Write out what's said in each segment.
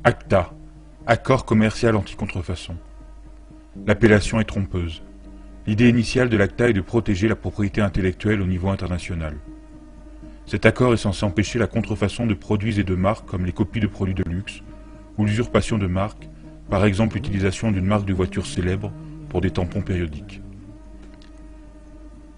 ACTA, Accord commercial anti-contrefaçon. L'appellation est trompeuse. L'idée initiale de l'ACTA est de protéger la propriété intellectuelle au niveau international. Cet accord est censé empêcher la contrefaçon de produits et de marques comme les copies de produits de luxe ou l'usurpation de marques, par exemple l'utilisation d'une marque de voiture célèbre pour des tampons périodiques.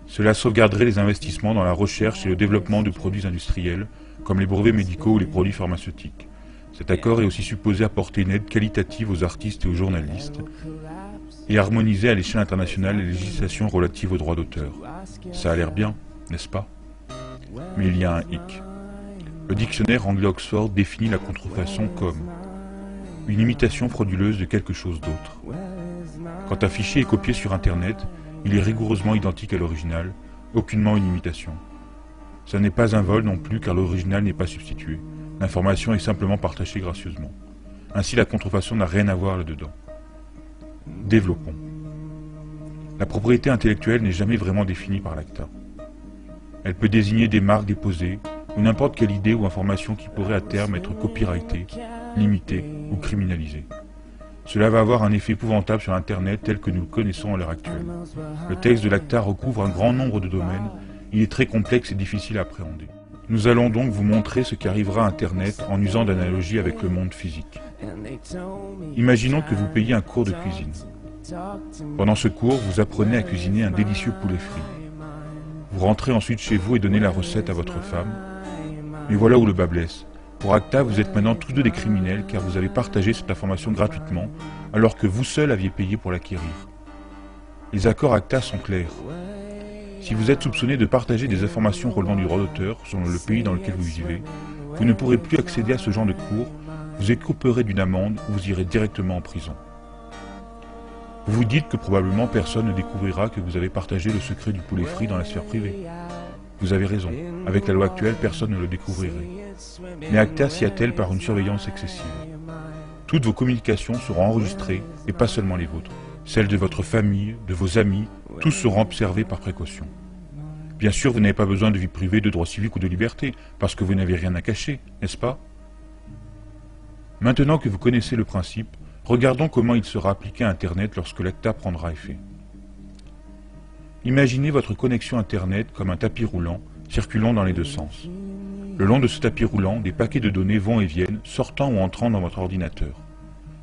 Cela sauvegarderait les investissements dans la recherche et le développement de produits industriels, comme les brevets médicaux ou les produits pharmaceutiques. Cet accord est aussi supposé apporter une aide qualitative aux artistes et aux journalistes, et harmoniser à l'échelle internationale les législations relatives aux droits d'auteur. Ça a l'air bien, n'est-ce pas? Mais il y a un hic. Le dictionnaire anglais-Oxford définit la contrefaçon comme une imitation frauduleuse de quelque chose d'autre. Quand un fichier est copié sur Internet, il est rigoureusement identique à l'original, aucunement une imitation. Ce n'est pas un vol non plus car l'original n'est pas substitué. L'information est simplement partagée gracieusement. Ainsi la contrefaçon n'a rien à voir là-dedans. Développons. La propriété intellectuelle n'est jamais vraiment définie par l'ACTA. Elle peut désigner des marques déposées, ou n'importe quelle idée ou information qui pourrait à terme être copyrightée, limitée ou criminalisée. Cela va avoir un effet épouvantable sur Internet tel que nous le connaissons à l'heure actuelle. Le texte de l'ACTA recouvre un grand nombre de domaines, il est très complexe et difficile à appréhender. Nous allons donc vous montrer ce qui arrivera à Internet en usant d'analogies avec le monde physique. Imaginons que vous payiez un cours de cuisine. Pendant ce cours, vous apprenez à cuisiner un délicieux poulet frit. Vous rentrez ensuite chez vous et donnez la recette à votre femme. Mais voilà où le bas blesse. Pour ACTA, vous êtes maintenant tous deux des criminels car vous avez partagé cette information gratuitement alors que vous seul aviez payé pour l'acquérir. Les accords ACTA sont clairs. Si vous êtes soupçonné de partager des informations relevant du droit d'auteur selon le pays dans lequel vous vivez, vous ne pourrez plus accéder à ce genre de cours, vous écoperez d'une amende ou vous irez directement en prison. Vous vous dites que probablement personne ne découvrira que vous avez partagé le secret du poulet frit dans la sphère privée. Vous avez raison, avec la loi actuelle, personne ne le découvrirait. Mais ACTA s'y attelle par une surveillance excessive. Toutes vos communications seront enregistrées, et pas seulement les vôtres. Celles de votre famille, de vos amis, tous seront observés par précaution. Bien sûr, vous n'avez pas besoin de vie privée, de droits civiques ou de liberté, parce que vous n'avez rien à cacher, n'est-ce pas? Maintenant que vous connaissez le principe, regardons comment il sera appliqué à Internet lorsque l'ACTA prendra effet. Imaginez votre connexion Internet comme un tapis roulant, circulant dans les deux sens. Le long de ce tapis roulant, des paquets de données vont et viennent, sortant ou entrant dans votre ordinateur.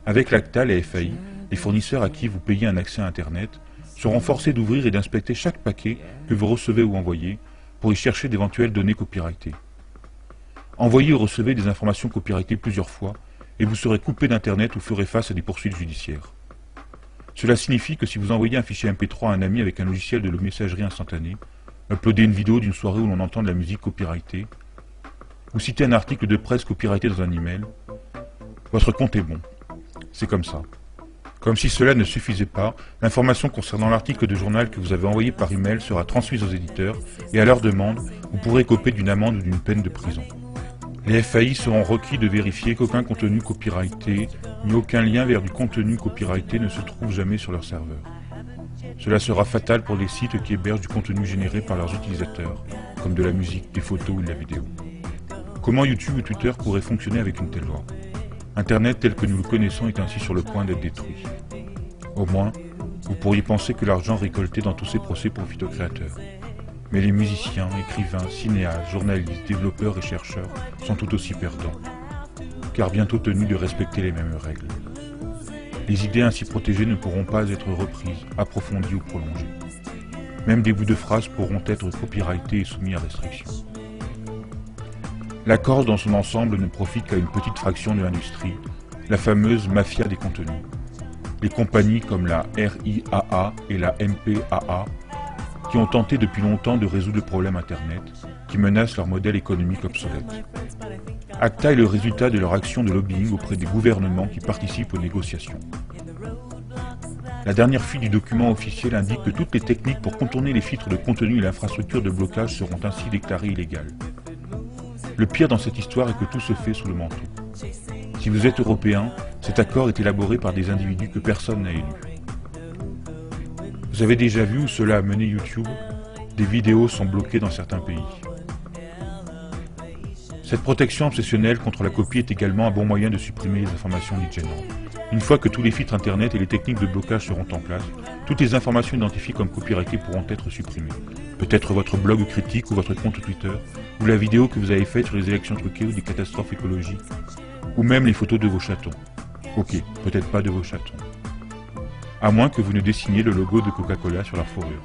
Avec l'ACTA, les FAI, les fournisseurs à qui vous payez un accès à Internet, seront forcés d'ouvrir et d'inspecter chaque paquet que vous recevez ou envoyez pour y chercher d'éventuelles données copyrightées. Envoyez ou recevez des informations copyrightées plusieurs fois et vous serez coupé d'Internet ou ferez face à des poursuites judiciaires. Cela signifie que si vous envoyez un fichier MP3 à un ami avec un logiciel de messagerie instantanée, uploadez une vidéo d'une soirée où l'on entend de la musique copyrightée, ou citez un article de presse copyrighté dans un email, votre compte est bon. C'est comme ça. Comme si cela ne suffisait pas, l'information concernant l'article de journal que vous avez envoyé par email sera transmise aux éditeurs et à leur demande, vous pourrez écoper d'une amende ou d'une peine de prison. Les FAI seront requis de vérifier qu'aucun contenu copyrighté ni aucun lien vers du contenu copyrighté ne se trouve jamais sur leur serveur. Cela sera fatal pour les sites qui hébergent du contenu généré par leurs utilisateurs, comme de la musique, des photos ou de la vidéo. Comment YouTube ou Twitter pourraient fonctionner avec une telle loi? Internet tel que nous le connaissons est ainsi sur le point d'être détruit. Au moins, vous pourriez penser que l'argent récolté dans tous ces procès profite aux créateurs. Mais les musiciens, écrivains, cinéastes, journalistes, développeurs et chercheurs sont tout aussi perdants, car bientôt tenus de respecter les mêmes règles. Les idées ainsi protégées ne pourront pas être reprises, approfondies ou prolongées. Même des bouts de phrases pourront être copyrightés et soumis à restriction. L'accord dans son ensemble ne profite qu'à une petite fraction de l'industrie, la fameuse mafia des contenus. Les compagnies comme la RIAA et la MPAA qui ont tenté depuis longtemps de résoudre le problème Internet, qui menace leur modèle économique obsolète. ACTA est le résultat de leur action de lobbying auprès des gouvernements qui participent aux négociations. La dernière fuite du document officiel indique que toutes les techniques pour contourner les filtres de contenu et l'infrastructure de blocage seront ainsi déclarées illégales. Le pire dans cette histoire est que tout se fait sous le manteau. Si vous êtes européen, cet accord est élaboré par des individus que personne n'a élus. Vous avez déjà vu où cela a mené YouTube? Des vidéos sont bloquées dans certains pays. Cette protection obsessionnelle contre la copie est également un bon moyen de supprimer les informations dites gênantes. Une fois que tous les filtres internet et les techniques de blocage seront en place, toutes les informations identifiées comme copyrightées pourront être supprimées. Peut-être votre blog critique ou votre compte Twitter, ou la vidéo que vous avez faite sur les élections truquées ou des catastrophes écologiques, ou même les photos de vos chatons. Ok, peut-être pas de vos chatons. À moins que vous ne dessiniez le logo de Coca-Cola sur leur fourrure.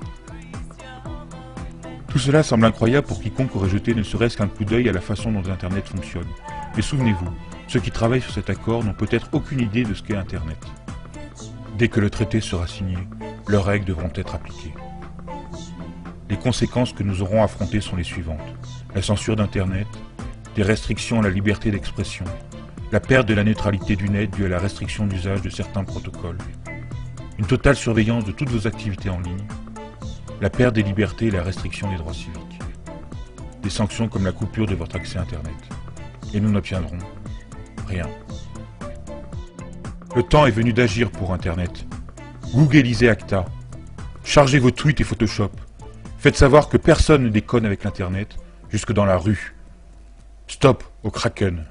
Tout cela semble incroyable pour quiconque aurait jeté ne serait-ce qu'un coup d'œil à la façon dont Internet fonctionne. Mais souvenez-vous, ceux qui travaillent sur cet accord n'ont peut-être aucune idée de ce qu'est Internet. Dès que le traité sera signé, leurs règles devront être appliquées. Les conséquences que nous aurons affrontées sont les suivantes. La censure d'Internet, des restrictions à la liberté d'expression, la perte de la neutralité du net due à la restriction d'usage de certains protocoles, une totale surveillance de toutes vos activités en ligne, la perte des libertés et la restriction des droits civiques. Des sanctions comme la coupure de votre accès Internet. Et nous n'obtiendrons rien. Le temps est venu d'agir pour Internet. Googleisez Acta. Chargez vos tweets et Photoshop. Faites savoir que personne ne déconne avec l'Internet, jusque dans la rue. Stop au Kraken.